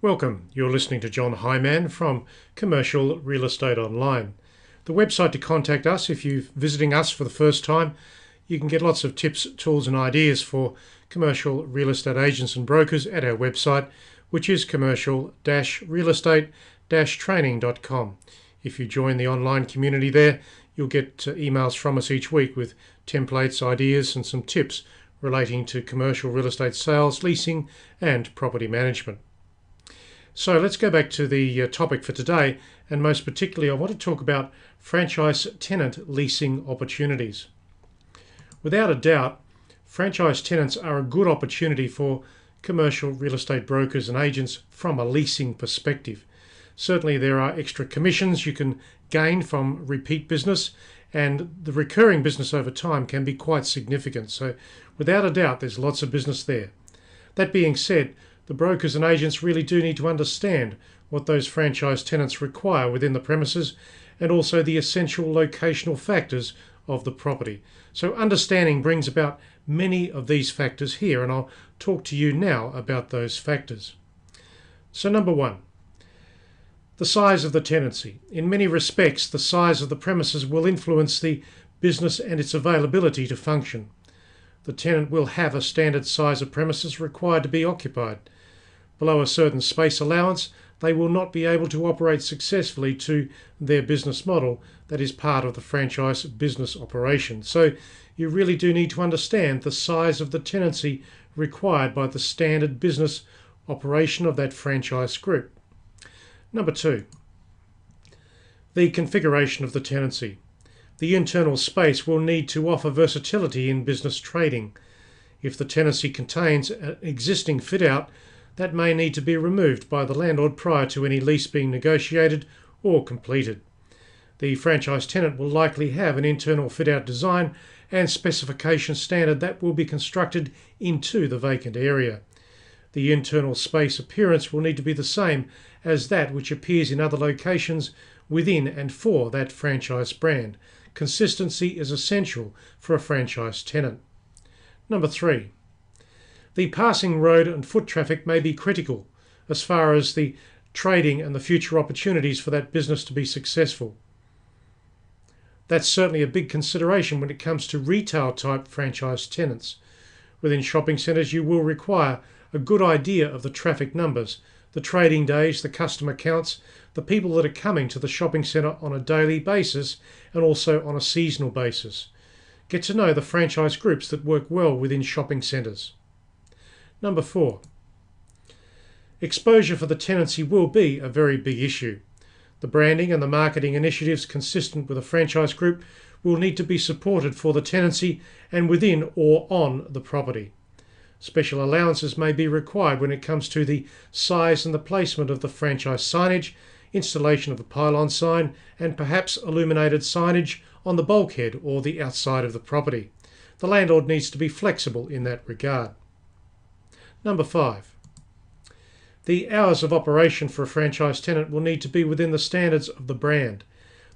Welcome. You're listening to John Highman from Commercial Real Estate Online. The website to contact us if you're visiting us for the first time. You can get lots of tips, tools and ideas for commercial real estate agents and brokers at our website, which is commercial-real-estate-training.com. If you join the online community there, you'll get emails from us each week with templates, ideas and some tips relating to commercial real estate sales, leasing and property management. So let's go back to the topic for today, and most particularly I want to talk about franchise tenant leasing opportunities. Without a doubt, franchise tenants are a good opportunity for commercial real estate brokers and agents from a leasing perspective. Certainly there are extra commissions you can gain from repeat business, and the recurring business over time can be quite significant. So without a doubt there's lots of business there. That being said, the brokers and agents really do need to understand what those franchise tenants require within the premises and also the essential locational factors of the property. So understanding brings about many of these factors here, and I'll talk to you now about those factors. So number one, the size of the tenancy. In many respects, the size of the premises will influence the business and its availability to function. The tenant will have a standard size of premises required to be occupied. Below a certain space allowance, they will not be able to operate successfully to their business model that is part of the franchise business operation. So you really do need to understand the size of the tenancy required by the standard business operation of that franchise group. Number two, the configuration of the tenancy. The internal space will need to offer versatility in business trading. If the tenancy contains an existing fit-out, that may need to be removed by the landlord prior to any lease being negotiated or completed. The franchise tenant will likely have an internal fit-out design and specification standard that will be constructed into the vacant area. The internal space appearance will need to be the same as that which appears in other locations within and for that franchise brand. Consistency is essential for a franchise tenant. Number three, the passing road and foot traffic may be critical as far as the trading and the future opportunities for that business to be successful. That's certainly a big consideration when it comes to retail type franchise tenants. Within shopping centres you will require a good idea of the traffic numbers, the trading days, the customer counts, the people that are coming to the shopping centre on a daily basis and also on a seasonal basis. Get to know the franchise groups that work well within shopping centres. Number four, exposure for the tenancy will be a very big issue. The branding and the marketing initiatives consistent with a franchise group will need to be supported for the tenancy and within or on the property. Special allowances may be required when it comes to the size and the placement of the franchise signage, installation of the pylon sign, and perhaps illuminated signage on the bulkhead or the outside of the property. The landlord needs to be flexible in that regard. Number five, the hours of operation for a franchise tenant will need to be within the standards of the brand.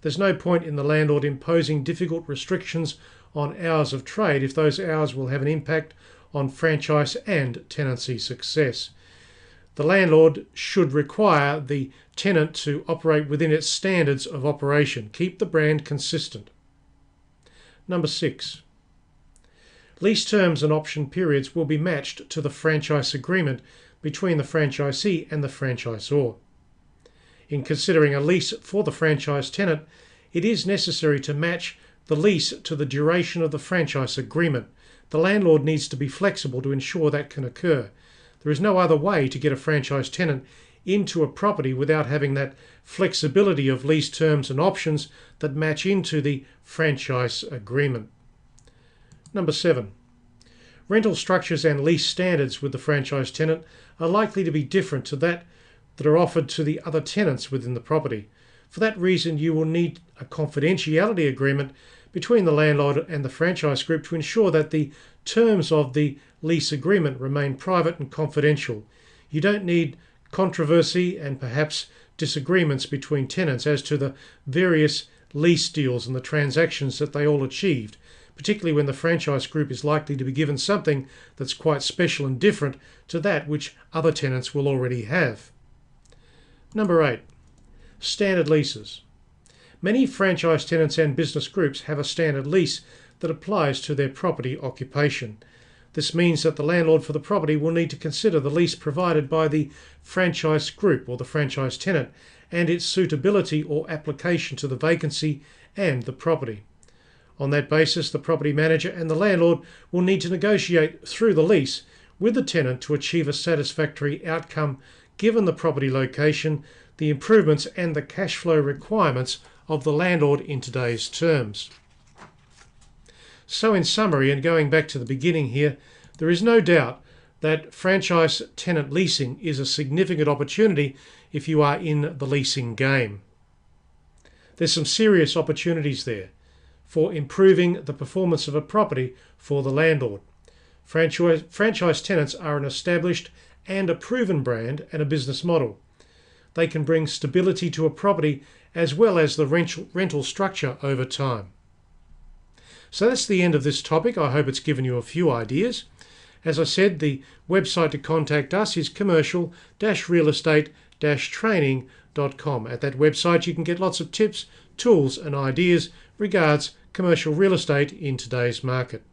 There's no point in the landlord imposing difficult restrictions on hours of trade if those hours will have an impact on franchise and tenancy success. The landlord should require the tenant to operate within its standards of operation. Keep the brand consistent. Number six, lease terms and option periods will be matched to the franchise agreement between the franchisee and the franchisor. In considering a lease for the franchise tenant, it is necessary to match the lease to the duration of the franchise agreement. The landlord needs to be flexible to ensure that can occur. There is no other way to get a franchise tenant into a property without having that flexibility of lease terms and options that match into the franchise agreement. Number seven, rental structures and lease standards with the franchise tenant are likely to be different to that are offered to the other tenants within the property. For that reason, you will need a confidentiality agreement between the landlord and the franchise group to ensure that the terms of the lease agreement remain private and confidential. You don't need controversy and perhaps disagreements between tenants as to the various lease deals and the transactions that they all achieved, particularly when the franchise group is likely to be given something that's quite special and different to that which other tenants will already have. Number 8. Standard leases. Many franchise tenants and business groups have a standard lease that applies to their property occupation. This means that the landlord for the property will need to consider the lease provided by the franchise group or the franchise tenant and its suitability or application to the vacancy and the property. On that basis, the property manager and the landlord will need to negotiate through the lease with the tenant to achieve a satisfactory outcome given the property location, the improvements and the cash flow requirements of the landlord in today's terms. So in summary, and going back to the beginning here, there is no doubt that franchise tenant leasing is a significant opportunity if you are in the leasing game. There's some serious opportunities there for improving the performance of a property for the landlord. Franchise tenants are an established and a proven brand and a business model. They can bring stability to a property as well as the rental structure over time. So that's the end of this topic. I hope it's given you a few ideas. As I said, the website to contact us is commercial-realestate-training.com. At that website you can get lots of tips, tools and ideas regards commercial real estate in today's market.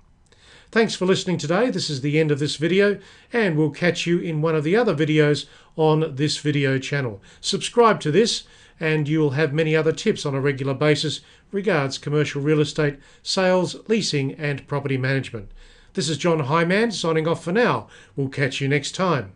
Thanks for listening today. This is the end of this video, and we'll catch you in one of the other videos on this video channel. Subscribe to this and you'll have many other tips on a regular basis regards commercial real estate, sales, leasing and property management. This is John Highman signing off for now. We'll catch you next time.